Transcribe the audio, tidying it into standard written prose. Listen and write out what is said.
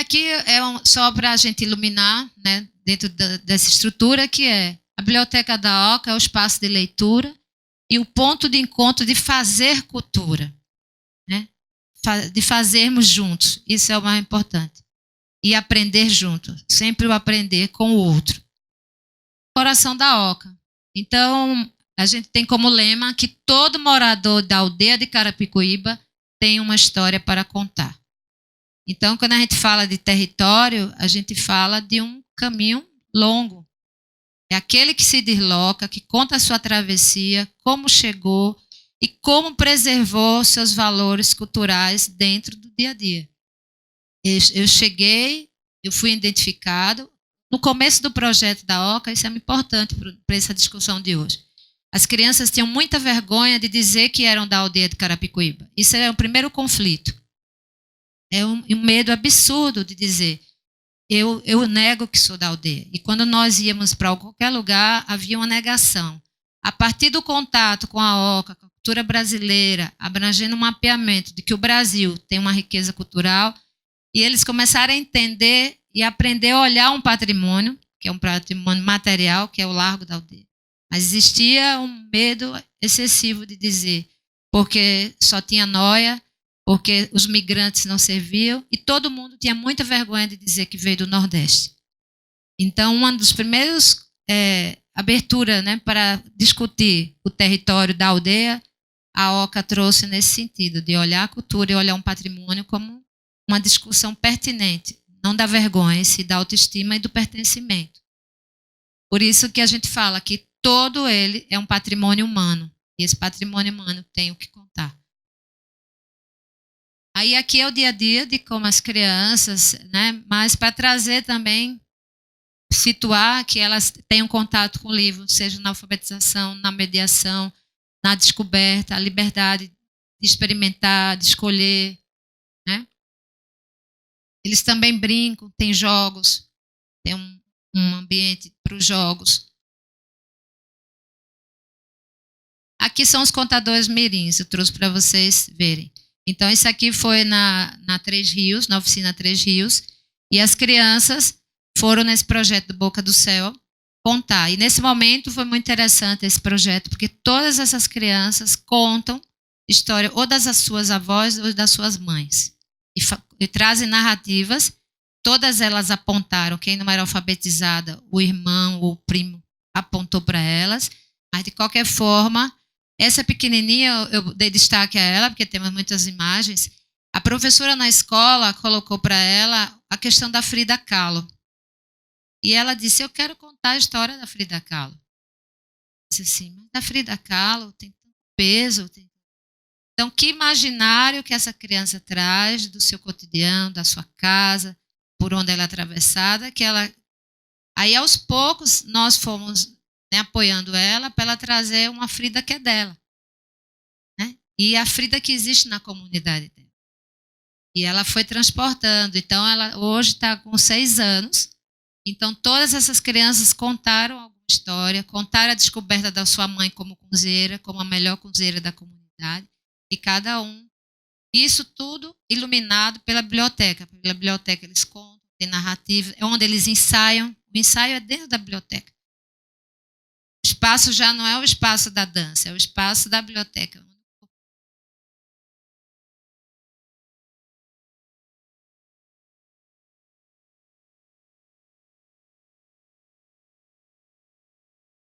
aqui só para a gente iluminar, né, dentro dessa estrutura, que é a Biblioteca da Oca, é o espaço de leitura e o ponto de encontro de fazer cultura, né? De fazermos juntos, isso é o mais importante. E aprender junto, sempre o aprender com o outro. Coração da Oca. Então, a gente tem como lema que todo morador da aldeia de Carapicuíba tem uma história para contar. Então, quando a gente fala de território, a gente fala de um caminho longo. É aquele que se desloca, que conta a sua travessia, como chegou e como preservou seus valores culturais dentro do dia a dia. Eu cheguei, eu fui identificado. No começo do projeto da Oca, isso é importante para essa discussão de hoje. As crianças tinham muita vergonha de dizer que eram da aldeia de Carapicuíba. Isso é o primeiro conflito. É um medo absurdo de dizer, eu nego que sou da aldeia. E quando nós íamos para qualquer lugar, havia uma negação. A partir do contato com a Oca, com a cultura brasileira, abrangendo um mapeamento de que o Brasil tem uma riqueza cultural, e eles começaram a entender e aprender a olhar um patrimônio, que é um patrimônio material, que é o Largo da Aldeia. Mas existia um medo excessivo de dizer, porque só tinha noia, porque os migrantes não serviam, e todo mundo tinha muita vergonha de dizer que veio do Nordeste. Então, uma dos primeiros abertura, né, para discutir o território da aldeia, a Oca trouxe nesse sentido, de olhar a cultura e olhar um patrimônio como uma discussão pertinente, não da vergonha, e sim da autoestima e do pertencimento. Por isso que a gente fala que todo ele é um patrimônio humano, e esse patrimônio humano tem o que contar. Aí aqui é o dia a dia de como as crianças, né, mas para trazer também, situar que elas tenham contato com o livro, seja na alfabetização, na mediação, na descoberta, a liberdade de experimentar, de escolher, né? Eles também brincam, tem jogos, tem um ambiente para os jogos. Aqui são os contadores mirins, eu trouxe para vocês verem. Então, isso aqui foi na Três Rios, na oficina Três Rios, e as crianças foram nesse projeto do Boca do Céu contar. E nesse momento foi muito interessante esse projeto, porque todas essas crianças contam história ou das suas avós ou das suas mães. E trazem narrativas, todas elas apontaram, quem não era alfabetizada, o irmão ou o primo apontou para elas, mas de qualquer forma, essa pequenininha, eu dei destaque a ela, porque temos muitas imagens, a professora na escola colocou para ela a questão da Frida Kahlo. E ela disse, eu quero contar a história da Frida Kahlo. Eu disse assim, mas a Frida Kahlo tem tanto peso. Então, que imaginário que essa criança traz do seu cotidiano, da sua casa, por onde ela é atravessada, que ela... Aí, aos poucos, nós fomos, né, apoiando ela para ela trazer uma Frida que é dela. Né? E a Frida que existe na comunidade dela. E ela foi transportando. Então, ela hoje está com 6 anos. Então, todas essas crianças contaram alguma história, contaram a descoberta da sua mãe como cozinheira, como a melhor cozinheira da comunidade, e cada um. Isso tudo iluminado pela biblioteca. Pela biblioteca eles contam, tem narrativa, é onde eles ensaiam. O ensaio é dentro da biblioteca. O espaço já não é o espaço da dança, é o espaço da biblioteca, onde